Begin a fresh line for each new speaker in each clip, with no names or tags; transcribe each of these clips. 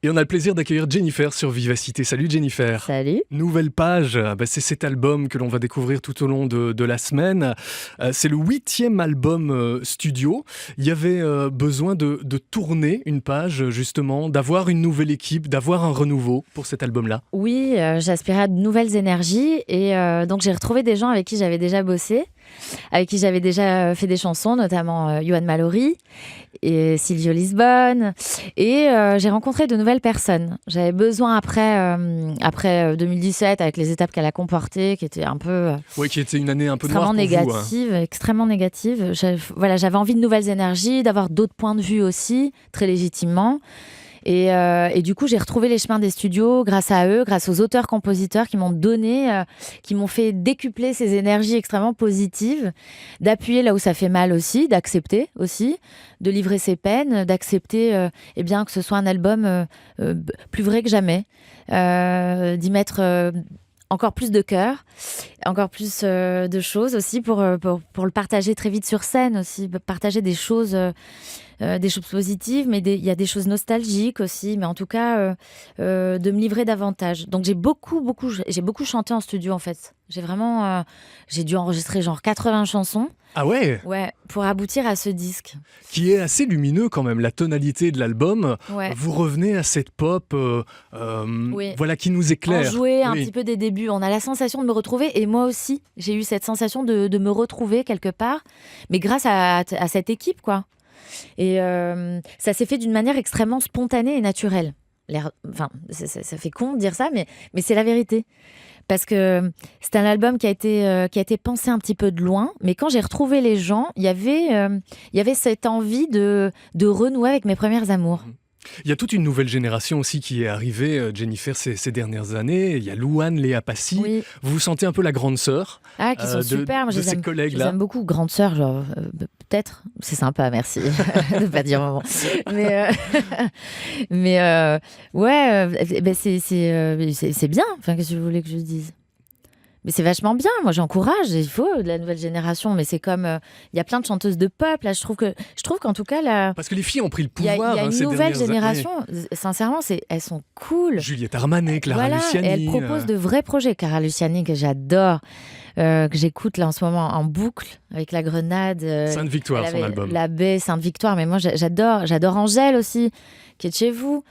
Et on a le plaisir d'accueillir Jennifer sur Vivacité. Salut Jennifer.
Salut.
Nouvelle page, c'est cet album que l'on va découvrir tout au long de la semaine. C'est le 8e album studio. Il y avait besoin de tourner une page, justement, d'avoir une nouvelle équipe, d'avoir un renouveau pour cet album-là.
Oui, j'aspirais à de nouvelles énergies et donc j'ai retrouvé des gens avec qui j'avais déjà bossé, avec qui j'avais déjà fait des chansons, notamment Yoann Mallory et Silvio Lisbonne. Et j'ai rencontré de nouvelles personnes. J'avais besoin après 2017, avec les étapes qu'elle a comportées, qui étaient un peu...
Oui, qui était une année un peu
extrêmement
noire pour
négative,
vous, hein.
extrêmement négative. J'avais envie de nouvelles énergies, d'avoir d'autres points de vue aussi, très légitimement. Et du coup, j'ai retrouvé les chemins des studios grâce à eux, grâce aux auteurs-compositeurs qui qui m'ont fait décupler ces énergies extrêmement positives, d'appuyer là où ça fait mal aussi, d'accepter aussi, de livrer ses peines, d'accepter que ce soit un album plus vrai que jamais, d'y mettre encore plus de cœur, encore plus de choses aussi pour le partager très vite sur scène aussi, partager des choses positives, mais il y a des choses nostalgiques aussi, mais en tout cas de me livrer davantage. Donc j'ai beaucoup chanté en studio en fait. J'ai dû enregistrer genre 80 chansons.
Ah ouais?
Ouais, pour aboutir à ce disque.
Qui est assez lumineux quand même, la tonalité de l'album.
Ouais.
Vous revenez à cette pop
Oui.
voilà, qui nous éclaire.
Enjoué un
Oui.
petit peu des débuts. On a la sensation de me retrouver, et moi aussi, j'ai eu cette sensation de me retrouver quelque part, mais grâce à cette équipe, quoi. Et ça s'est fait d'une manière extrêmement spontanée et naturelle. Ça fait con de dire ça, mais c'est la vérité. Parce que c'est un album qui a été pensé un petit peu de loin, mais quand j'ai retrouvé les gens, il y avait cette envie de renouer avec mes premiers amours.
Il y a toute une nouvelle génération aussi qui est arrivée, Jennifer, ces dernières années. Il y a Louane, Léa Passy.
Oui.
Vous vous sentez un peu la grande sœur
Qui sont super. Moi,
de ces
je
collègues-là.
les aime beaucoup. Grande sœur, genre, peut-être. C'est sympa, merci de pas dire maman. C'est bien. Enfin, qu'est-ce que vous voulez que je dise? Mais c'est vachement bien, moi j'encourage, il faut de la nouvelle génération, mais c'est comme, il y a plein de chanteuses de pop, là je trouve qu'en tout cas,
Parce que les filles ont pris le
il y
pouvoir
a une
ces
nouvelle
dernières
génération, sincèrement, elles sont cool.
Juliette Armanet, Clara Luciani.
Et elles proposent de vrais projets. Clara Luciani, que j'adore, que j'écoute là en ce moment en boucle, avec La Grenade.
Sainte-Victoire, son album.
La baie, Sainte-Victoire, mais moi j'adore Angèle aussi, qui est de chez vous.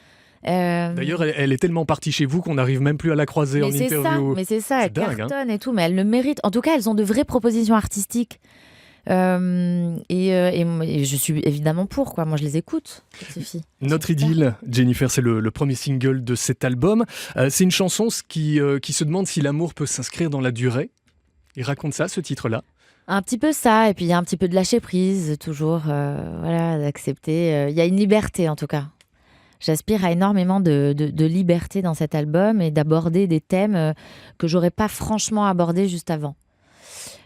D'ailleurs, elle est tellement partie chez vous qu'on n'arrive même plus à la croiser en interview.
Mais c'est ça, elle
dingue,
cartonne et tout, mais elle le mérite. En tout cas, elles ont de vraies propositions artistiques. Et je suis évidemment pour, quoi. Moi, je les écoute, ces filles.
Notre idylle, Jennifer, c'est le premier single de cet album. C'est une chanson qui se demande si l'amour peut s'inscrire dans la durée. Il raconte ça, ce titre-là.
Un petit peu ça, et puis il y a un petit peu de lâcher prise, toujours, d'accepter. Il y a une liberté, en tout cas. J'aspire à énormément de liberté dans cet album et d'aborder des thèmes que j'aurais pas franchement abordés juste avant.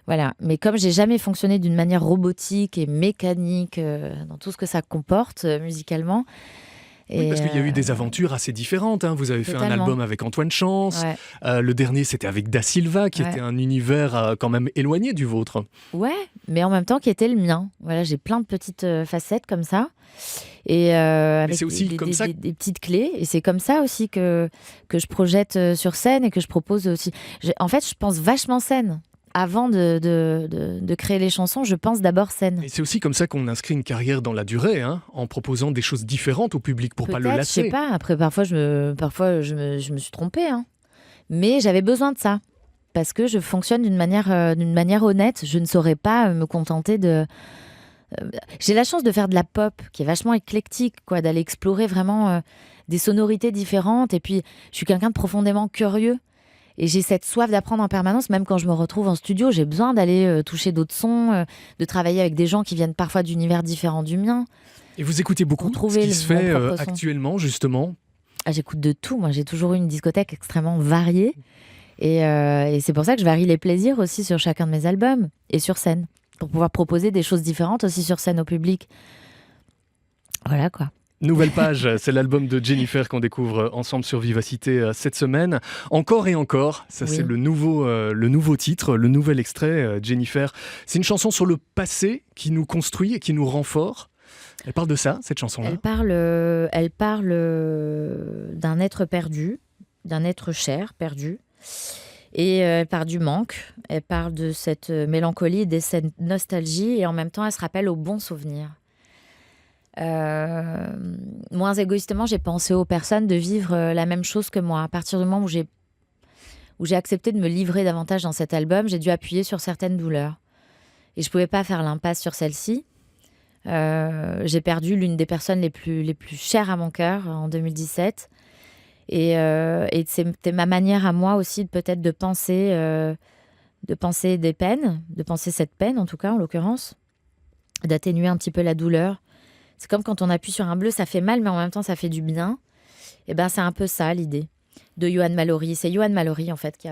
Voilà. Mais comme j'ai jamais fonctionné d'une manière robotique et mécanique dans tout ce que ça comporte musicalement.
Oui, parce qu'il y a eu des aventures assez différentes. Vous avez fait un album avec Antoine Chance.
Ouais.
Le dernier, c'était avec Da Silva, qui était un univers quand même éloigné du vôtre.
Ouais, mais en même temps qui était le mien. Voilà, j'ai plein de petites facettes comme ça. Et avec
c'est aussi
des petites clés. Et c'est comme ça aussi que je projette sur scène et que je propose aussi. En fait, je pense vachement scène. Avant de créer les chansons, je pense d'abord scène.
Et c'est aussi comme ça qu'on inscrit une carrière dans la durée, en proposant des choses différentes au public pour pas le lasser.
Je sais pas. Après, parfois, je me suis trompée. Mais j'avais besoin de ça. Parce que je fonctionne d'une manière honnête. Je ne saurais pas me contenter de... J'ai la chance de faire de la pop, qui est vachement éclectique, quoi, d'aller explorer vraiment des sonorités différentes. Et puis, je suis quelqu'un de profondément curieux. Et j'ai cette soif d'apprendre en permanence, même quand je me retrouve en studio, j'ai besoin d'aller toucher d'autres sons, de travailler avec des gens qui viennent parfois d'univers différents du mien.
Et vous écoutez beaucoup ce qui se fait actuellement, justement?
J'écoute de tout. Moi, j'ai toujours eu une discothèque extrêmement variée. Et c'est pour ça que je varie les plaisirs aussi sur chacun de mes albums et sur scène, pour pouvoir proposer des choses différentes aussi sur scène au public. Voilà, quoi.
Nouvelle page, c'est l'album de Jennifer qu'on découvre ensemble sur Vivacité cette semaine. Encore et encore, ça c'est le nouveau titre, le nouvel extrait, Jennifer. C'est une chanson sur le passé qui nous construit et qui nous rend fort. Elle parle de ça, cette chanson-là?
Elle parle d'un être perdu, d'un être cher perdu. Et elle parle du manque, elle parle de cette mélancolie, de cette nostalgie, et en même temps, elle se rappelle aux bons souvenirs. Moins égoïstement, j'ai pensé aux personnes de vivre la même chose que moi. À partir du moment où j'ai accepté de me livrer davantage dans cet album, j'ai dû appuyer sur certaines douleurs. Et je ne pouvais pas faire l'impasse sur celle-ci. J'ai perdu l'une des personnes les plus chères à mon cœur en 2017. Et c'était ma manière à moi aussi peut-être de penser des peines, de penser cette peine en tout cas en l'occurrence, d'atténuer un petit peu la douleur. C'est comme quand on appuie sur un bleu, ça fait mal mais en même temps ça fait du bien. Et ben c'est un peu ça l'idée de Johan Mallory. C'est Johan Mallory en fait qui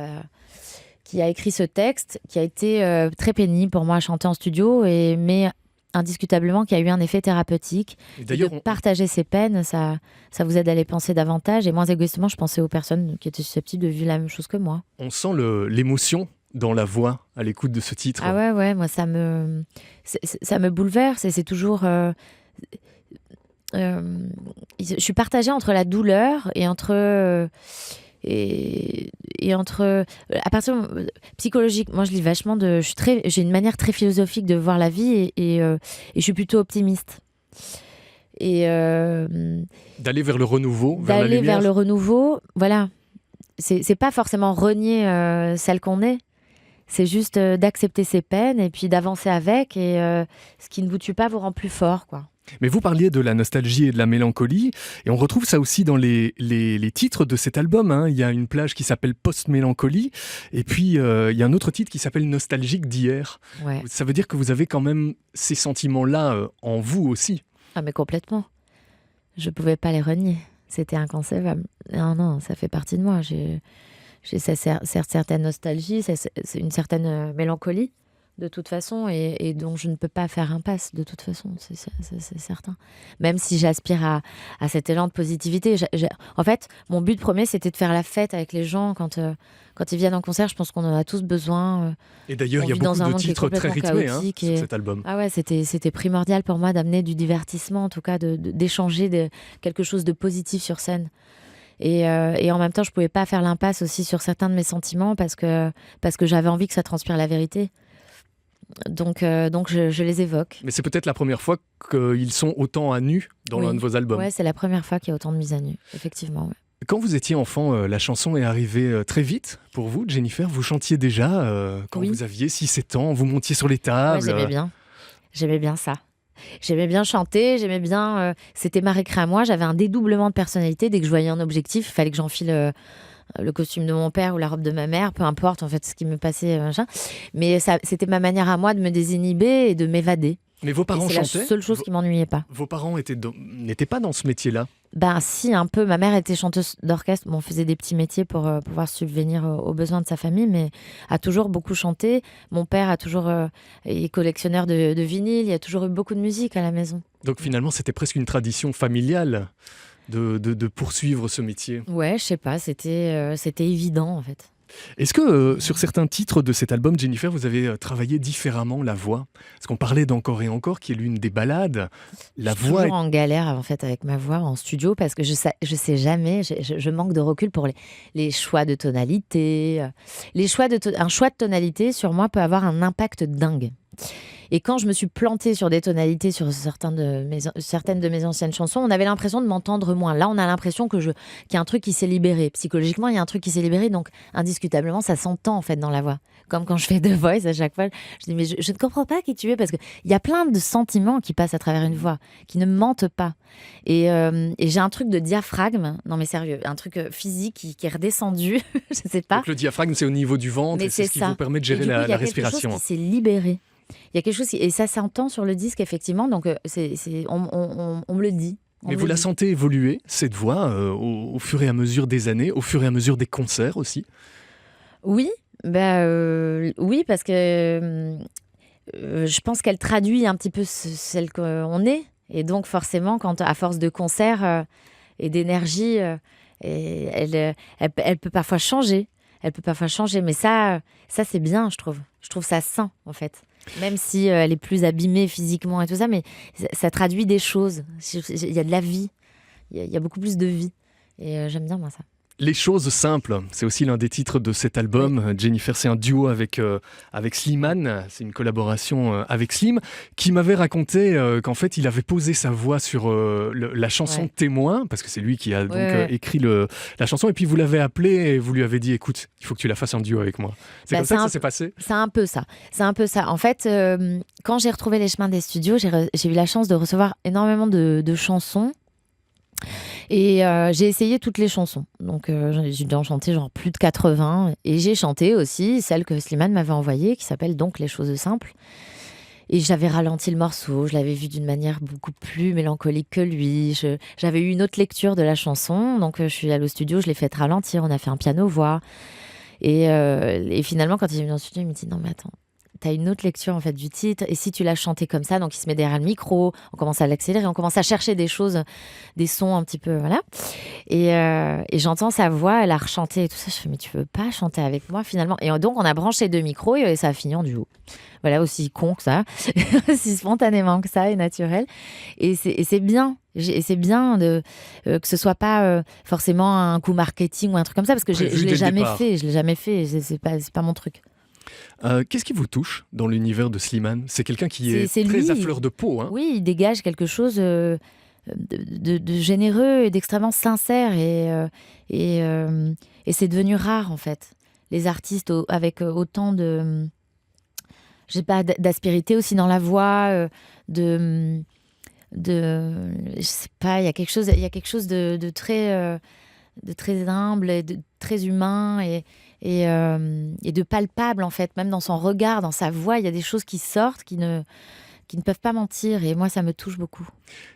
a écrit ce texte, qui a été très pénible pour moi à chanter en studio, mais indiscutablement qui a eu un effet thérapeutique. Et d'ailleurs, de partager ses peines, ça vous aide à les penser davantage. Et moins égoïstement, je pensais aux personnes qui étaient susceptibles de vivre la même chose que moi.
On sent l'émotion dans la voix à l'écoute de ce titre.
Ah ouais, moi ça me bouleverse et c'est toujours... je suis partagée entre la douleur et entre... à partir psychologique, moi je lis vachement j'ai une manière très philosophique de voir la vie et je suis plutôt optimiste et
d'aller vers le renouveau,
vers le renouveau, voilà, c'est pas forcément renier celle qu'on est, c'est juste d'accepter ses peines et puis d'avancer avec, et ce qui ne vous tue pas vous rend plus fort, quoi.
Mais vous parliez de la nostalgie et de la mélancolie, et on retrouve ça aussi dans les titres de cet album, hein. Il y a une plage qui s'appelle Post-mélancolie, et puis il y a un autre titre qui s'appelle Nostalgique d'hier.
Ouais.
Ça veut dire que vous avez quand même ces sentiments-là en vous aussi.
Ah mais complètement. Je pouvais pas les renier. C'était inconcevable. Non, ça fait partie de moi. J'ai certaines nostalgies, c'est une certaine mélancolie. De toute façon, et donc je ne peux pas faire impasse, de toute façon, c'est certain. Même si j'aspire à cet élan de positivité. En fait, mon but premier, c'était de faire la fête avec les gens quand ils viennent en concert. Je pense qu'on en a tous besoin.
Et d'ailleurs, il y a beaucoup de titres très rythmés sur cet album.
Ah ouais, c'était primordial pour moi d'amener du divertissement, en tout cas d'échanger quelque chose de positif sur scène. Et en même temps, je ne pouvais pas faire l'impasse aussi sur certains de mes sentiments parce que j'avais envie que ça transpire la vérité. Donc je les évoque.
Mais c'est peut-être la première fois qu'ils sont autant à nu dans l'un de vos albums.
Ouais, c'est la première fois qu'il y a autant de mises à nu, effectivement. Ouais.
Quand vous étiez enfant, la chanson est arrivée très vite pour vous, Jennifer. Vous chantiez déjà quand vous aviez 6-7 ans, vous montiez sur les tables.
Ouais, j'aimais bien ça. J'aimais bien chanter, j'aimais bien... c'était ma récré à moi, j'avais un dédoublement de personnalité. Dès que je voyais un objectif, il fallait que j'enfile... le costume de mon père ou la robe de ma mère, peu importe en fait ce qui me passait, machin. Mais c'était ma manière à moi de me désinhiber et de m'évader.
Mais vos parents chantaient ?
C'est la seule chose qui m'ennuyait pas.
Vos parents n'étaient pas dans ce métier-là ?
Ben si, un peu. Ma mère était chanteuse d'orchestre. Bon, on faisait des petits métiers pour pouvoir subvenir aux besoins de sa famille, mais a toujours beaucoup chanté. Mon père a toujours est collectionneur de vinyles. Il y a toujours eu beaucoup de musique à la maison.
Donc finalement, c'était presque une tradition familiale de poursuivre ce métier.
Ouais, je sais pas, c'était évident en fait.
Est-ce que sur certains titres de cet album, Jennifer, vous avez travaillé différemment la voix ? Parce qu'on parlait d'Encore et encore, qui est l'une des ballades.
Je suis toujours en galère en fait avec ma voix en studio parce que je sais jamais, je manque de recul pour les choix de tonalité. Un choix de tonalité sur moi peut avoir un impact dingue. Et quand je me suis plantée sur des tonalités sur certaines de mes anciennes chansons, on avait l'impression de m'entendre moins. Là, on a l'impression qu'il y a un truc qui s'est libéré. Psychologiquement, il y a un truc qui s'est libéré. Donc, indiscutablement, ça s'entend en fait dans la voix. Comme quand je fais The Voice, à chaque fois, je dis mais je ne comprends pas qui tu es, parce qu'il y a plein de sentiments qui passent à travers une voix, qui ne mentent pas. Et j'ai un truc de diaphragme, non mais sérieux, un truc physique qui est redescendu, je sais pas.
Donc le diaphragme, c'est au niveau du ventre, et c'est ce qui vous permet de gérer la respiration.
Il y a quelque chose qui s'est libéré. Il y a quelque chose et ça s'entend sur le disque effectivement, donc on me le dit.
Mais vous la sentez évoluer, cette voix, au fur et à mesure des années, au fur et à mesure des concerts aussi ?
Oui, oui, parce que je pense qu'elle traduit un petit peu celle qu'on est, et donc forcément, quand à force de concerts et d'énergie, elle peut parfois changer. Mais ça c'est bien, je trouve. Je trouve ça sain, en fait. Même si elle est plus abîmée physiquement et tout ça, mais ça traduit des choses. Il y a de la vie. Il y a beaucoup plus de vie. Et j'aime bien moi ça.
Les choses simples, c'est aussi l'un des titres de cet album. Oui. Jennifer, c'est un duo avec Slimane, c'est une collaboration avec Slim, qui m'avait raconté qu'en fait il avait posé sa voix sur la chanson Témoin, parce que c'est lui qui a donc écrit la chanson, et puis vous l'avez appelé et vous lui avez dit écoute, il faut que tu la fasses en duo avec moi. C'est comme ça que ça s'est passé?
C'est un peu ça. En fait, quand j'ai retrouvé les chemins des studios, j'ai eu la chance de recevoir énormément de chansons. Et j'ai essayé toutes les chansons. Donc j'ai dû en chanter genre plus de 80. Et j'ai chanté aussi celle que Slimane m'avait envoyée, qui s'appelle donc Les choses simples. Et j'avais ralenti le morceau, je l'avais vu d'une manière beaucoup plus mélancolique que lui. J'avais eu une autre lecture de la chanson, donc je suis allée au studio, je l'ai fait ralentir, on a fait un piano-voix. Et finalement, quand il est venu dans le studio, il me dit « Non mais attends, t'as une autre lecture en fait du titre, et si tu l'as chanté comme ça, donc il se met derrière le micro, on commence à l'accélérer, on commence à chercher des choses, des sons un petit peu, voilà. Et j'entends sa voix, elle a rechanté et tout ça, je fais mais tu veux pas chanter avec moi finalement? Et donc on a branché 2 micros et ça a fini en duo. Voilà, aussi con que ça, aussi spontanément que ça et naturel. Et c'est bien. Et c'est bien que ce soit pas forcément un coup marketing ou un truc comme ça, parce que je l'ai jamais fait, c'est pas mon truc.
Qu'est-ce qui vous touche dans l'univers de Slimane? C'est quelqu'un qui est très
lui,
à fleur de peau. Hein.
Oui, il dégage quelque chose de généreux et d'extrêmement sincère. Et c'est devenu rare, en fait. Les artistes avec autant de... je sais pas, d'aspérité aussi dans la voix, je sais pas, il y a quelque chose de très humble et de très humain et de palpable en fait, même dans son regard, dans sa voix, il y a des choses qui sortent qui ne peuvent pas mentir, et moi ça me touche beaucoup.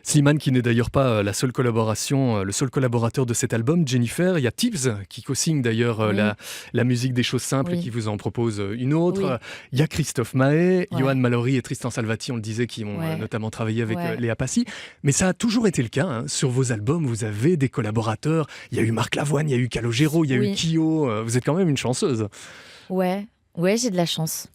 Slimane qui n'est d'ailleurs pas la seule collaboration, le seul collaborateur de cet album, Jennifer. Il y a Tibbs qui co-signe d'ailleurs la musique des choses simples et qui vous en propose une autre. Il y a Christophe Maé, Johan Mallory et Tristan Salvati, on le disait, qui ont notamment travaillé avec Léa Passy. Mais ça a toujours été le cas. Hein. Sur vos albums, vous avez des collaborateurs. Il y a eu Marc Lavoine, il y a eu Calogero, il y a eu Kyo. Vous êtes quand même une chanceuse.
Ouais, j'ai de la chance.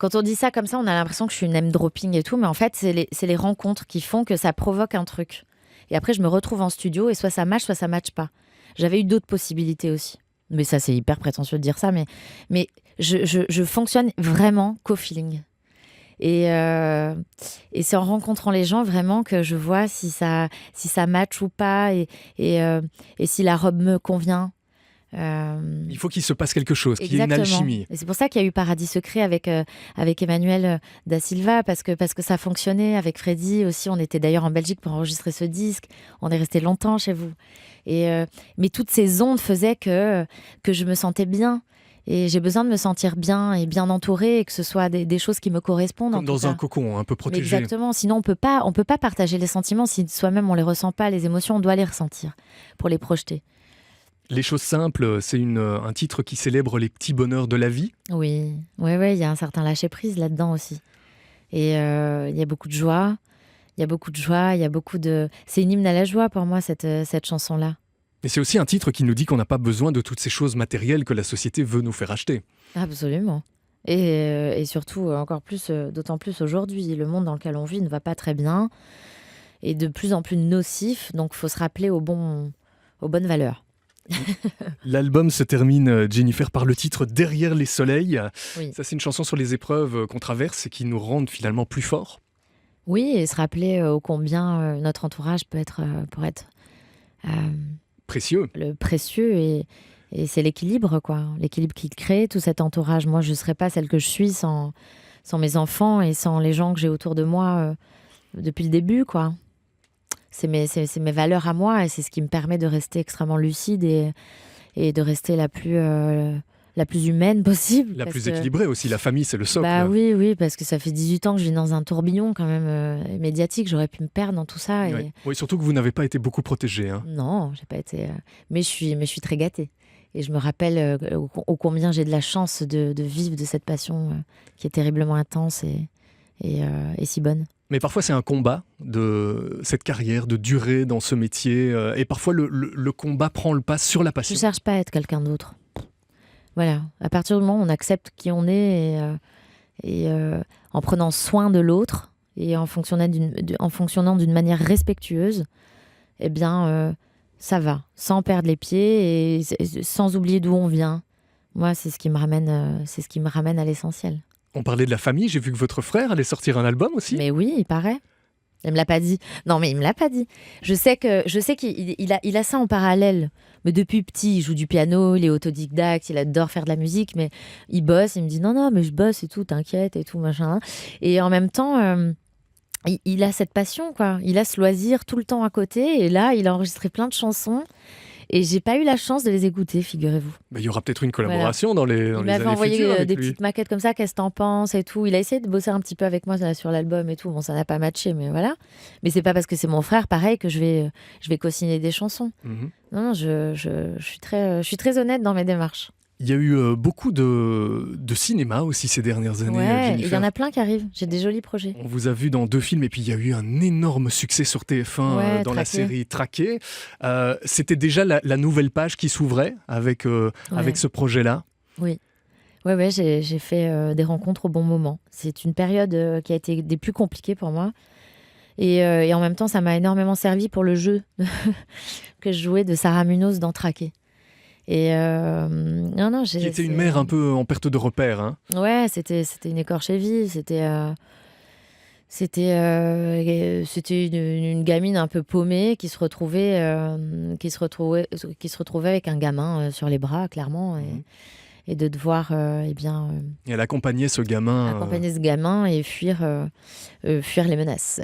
Quand on dit ça comme ça, on a l'impression que je suis une name dropping et tout, mais en fait, c'est les rencontres qui font que ça provoque un truc. Et après, je me retrouve en studio et soit ça match pas. J'avais eu d'autres possibilités aussi. Mais ça, c'est hyper prétentieux de dire ça, mais je fonctionne vraiment qu'au feeling. Et c'est en rencontrant les gens vraiment que je vois si ça match ou pas et si la robe me convient.
Il faut qu'il se passe quelque chose, qu'il y ait une alchimie.
Et c'est pour ça qu'il y a eu Paradis Secret avec Emmanuel Da Silva, parce que ça fonctionnait. Avec Freddy aussi, on était d'ailleurs en Belgique pour enregistrer ce disque. On est resté longtemps chez vous. Mais toutes ces ondes faisaient que je me sentais bien. Et j'ai besoin de me sentir bien et bien entourée, et que ce soit des choses qui me correspondent.
Comme dans un cocon, un peu protégé.
Mais exactement. Sinon, on peut pas partager les sentiments si soi-même on les ressent pas. Les émotions, on doit les ressentir pour les projeter.
Les choses simples, c'est un titre qui célèbre les petits bonheurs de la vie.
Oui, il y a un certain lâcher-prise là-dedans aussi. Et il y a beaucoup de joie. C'est une hymne à la joie pour moi, cette chanson-là.
Et c'est aussi un titre qui nous dit qu'on n'a pas besoin de toutes ces choses matérielles que la société veut nous faire acheter.
Absolument. Et surtout, encore plus, d'autant plus aujourd'hui, le monde dans lequel on vit ne va pas très bien. Et de plus en plus nocif, donc il faut se rappeler aux bonnes valeurs.
L'album se termine, Jennifer, par le titre Derrière les soleils.
Oui.
Ça, c'est une chanson sur les épreuves qu'on traverse et qui nous rendent finalement plus forts.
Oui, et se rappeler ô combien notre entourage peut être
précieux.
Précieux, et c'est l'équilibre, quoi. L'équilibre qui crée tout cet entourage. Moi, je ne serais pas celle que je suis sans mes enfants et sans les gens que j'ai autour de moi depuis le début, quoi. C'est mes valeurs à moi, et c'est ce qui me permet de rester extrêmement lucide et de rester la plus humaine possible.
La plus équilibrée aussi, la famille, c'est le socle.
Bah oui, parce que ça fait 18 ans que je vis dans un tourbillon quand même médiatique, j'aurais pu me perdre dans tout ça.
Oui, surtout que vous n'avez pas été beaucoup protégée. Hein.
Non, j'ai pas été... Mais je suis très gâtée. Et je me rappelle ô combien j'ai de la chance de vivre de cette passion qui est terriblement intense et si bonne.
Mais parfois, c'est un combat de cette carrière, de durer dans ce métier. Et parfois, le combat prend le pas sur la passion.
Je ne cherche pas à être quelqu'un d'autre. Voilà. À partir du moment où on accepte qui on est et en prenant soin de l'autre et en fonctionnant d'une manière respectueuse, eh bien, ça va, sans perdre les pieds et sans oublier d'où on vient. Moi, c'est ce qui me ramène à l'essentiel.
On parlait de la famille, j'ai vu que votre frère allait sortir un album aussi.
Mais oui, il paraît. Il me l'a pas dit. Non, mais il me l'a pas dit. Je sais qu'il il a ça en parallèle. Mais depuis petit, il joue du piano, il est autodidacte, il adore faire de la musique, mais il bosse. Il me dit non, mais je bosse et tout, t'inquiète et tout machin. Et en même temps, il a cette passion, quoi. Il a ce loisir tout le temps à côté. Et là, il a enregistré plein de chansons. Et j'ai pas eu la chance de les écouter, figurez-vous.
Il y aura peut-être une collaboration dans les
Il
années
m'avait envoyé
futures avec
des
lui.
petites maquettes comme ça, qu'est-ce que t'en penses et tout. Il a essayé de bosser un petit peu avec moi là, sur l'album et tout. Bon, ça n'a pas matché, mais voilà. Mais c'est pas parce que c'est mon frère, pareil, que je vais co-signer des chansons.
Mhm.
Non, je suis très honnête dans mes démarches.
Il y a eu beaucoup de cinéma aussi ces dernières années,
Ouais, il y
Jennifer.
en a plein qui arrivent. J'ai des jolis projets.
On vous a vu dans 2 films et puis il y a eu un énorme succès sur TF1
Ouais,
dans la
Traqué.
série Traqué. C'était déjà la nouvelle page qui s'ouvrait avec ce projet-là.
Oui. Ouais, j'ai fait des rencontres au bon moment. C'est une période qui a été des plus compliquées pour moi. Et en même temps, ça m'a énormément servi pour le jeu que je jouais de Sarah Munoz dans Traqué. Et non,
Qui était une mère un peu en perte de repère. Hein.
Ouais, c'était une écorchée vive. C'était une gamine un peu paumée qui se retrouvait avec un gamin sur les bras, clairement, et de devoir
Et elle accompagnait ce gamin.
accompagner ce gamin et fuir les menaces.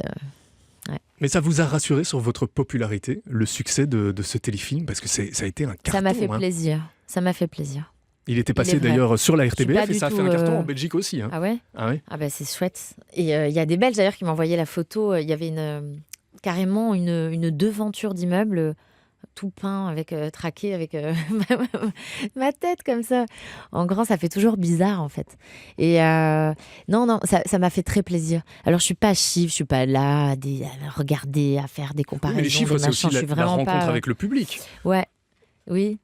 Mais ça vous a rassuré sur votre popularité, le succès de ce téléfilm, parce que ça a été un carton.
Ça m'a fait
hein.
plaisir. Ça m'a fait plaisir.
Il était
Il
passé
est vrai.
d'ailleurs sur la
suis pas
RTBF et
du
ça a fait
tout,
un carton en Belgique aussi. Hein.
Ah ouais?
Ah ouais.
Ah bah c'est chouette. Et il y a des Belges d'ailleurs qui m'envoyaient la photo. Il y avait carrément une devanture d'immeuble tout peint avec traqué avec ma tête comme ça. En grand, ça fait toujours bizarre en fait. Et non, ça m'a fait très plaisir. Alors je suis pas chiffre, je suis pas là à regarder, à faire des
Oui,
comparaisons.
mais les chiffres,
des
c'est aussi
machins. Je suis
la
vraiment
rencontre
pas,
avec le public.
Ouais, oui.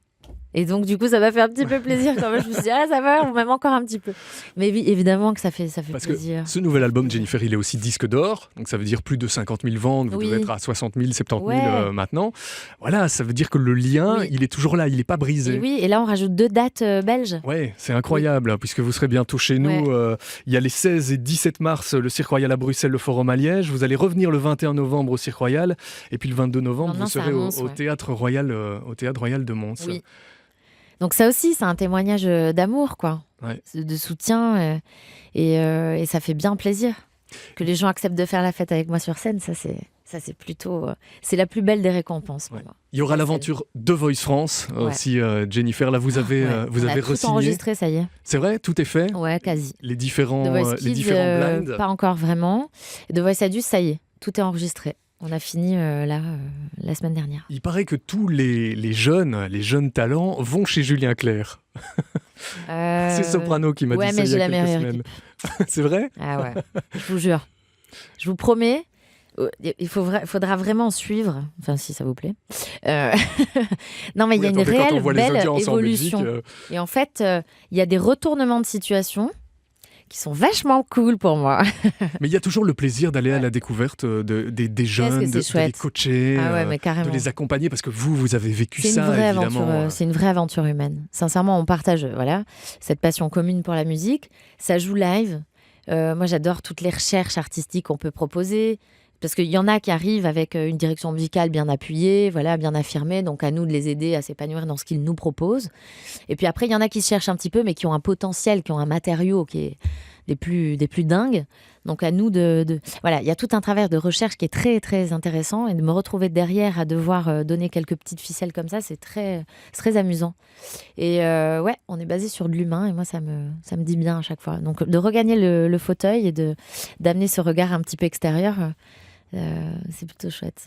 Et donc, du coup, ça m'a fait un petit peu plaisir quand même. Je me suis dit, ah, ça va, ou même encore un petit peu. Mais oui, évidemment que ça fait
Parce
plaisir.
que ce nouvel album, Jennifer, il est aussi disque d'or. Donc ça veut dire plus de 50 000 ventes. Vous
Oui.
devez être à 60 000, 70 000
Ouais.
maintenant. Voilà, ça veut dire que le lien,
Oui.
il est toujours là. Il n'est pas brisé.
Et oui, et là, on rajoute 2 dates belges.
Ouais, c'est incroyable, puisque vous serez bientôt chez nous.
Ouais.
Il y a les 16 et 17 mars, le Cirque Royal à Bruxelles, le Forum à Liège. Vous allez revenir le 21 novembre au Cirque Royal. Et puis le 22 novembre,
Non,
vous
c'est à
serez
Mons,
au
ouais.
Théâtre Royal, de Mons.
Oui. Donc ça aussi, c'est un témoignage d'amour, quoi.
Ouais.
De soutien. Et ça fait bien plaisir. Que les gens acceptent de faire la fête avec moi sur scène, ça c'est plutôt... c'est la plus belle des récompenses pour
Ouais.
moi.
Il y aura
La
l'aventure de Voice France
Ouais.
aussi, Jennifer. Là, vous avez,
Ouais.
vous
On a
avez
tout
re-signé.
enregistré, ça y est.
C'est vrai, tout est fait.
Ouais, quasi.
Les
The
différents,
Voice
les
Kids,
différents blinds.
pas encore vraiment. The Voice Adults, ça y est, tout est enregistré. On a fini la semaine dernière.
Il paraît que tous les jeunes talents vont chez Julien Clerc. C'est Soprano qui m'a
ouais,
dit ça
mais
il y
j'ai
a
la
quelques
meilleure
semaines. C'est vrai?
Ah ouais, je vous jure. Je vous promets, faudra vraiment suivre. Enfin, si ça vous plaît. Non, mais il y a
Oui,
une
attendez, quand on
réelle
voit les
belle
audiences en Belgique,
évolution. Et en fait, il y a des retournements de situation qui sont vachement cool pour moi.
mais il y a toujours le plaisir d'aller à la découverte des jeunes,
que c'est
de les
chouette.
coacher,
Ah ouais, mais
de
carrément.
les accompagner, parce que vous avez vécu
C'est une
ça,
vraie
évidemment.
aventure. C'est une vraie aventure humaine. Sincèrement, on partage cette passion commune pour la musique. Ça joue live. Moi, j'adore toutes les recherches artistiques qu'on peut proposer. Parce qu'il y en a qui arrivent avec une direction musicale bien appuyée, bien affirmée. Donc, à nous de les aider à s'épanouir dans ce qu'ils nous proposent. Et puis après, il y en a qui se cherchent un petit peu, mais qui ont un potentiel, qui ont un matériau qui est des plus dingues. Donc, à nous Voilà, il y a tout un travail de recherche qui est très, très intéressant. Et de me retrouver derrière à devoir donner quelques petites ficelles comme ça, c'est très amusant. Et ouais, on est basé sur de l'humain. Et moi, ça me dit bien à chaque fois. Donc, de regagner le fauteuil et d'amener ce regard un petit peu extérieur, c'est plutôt chouette.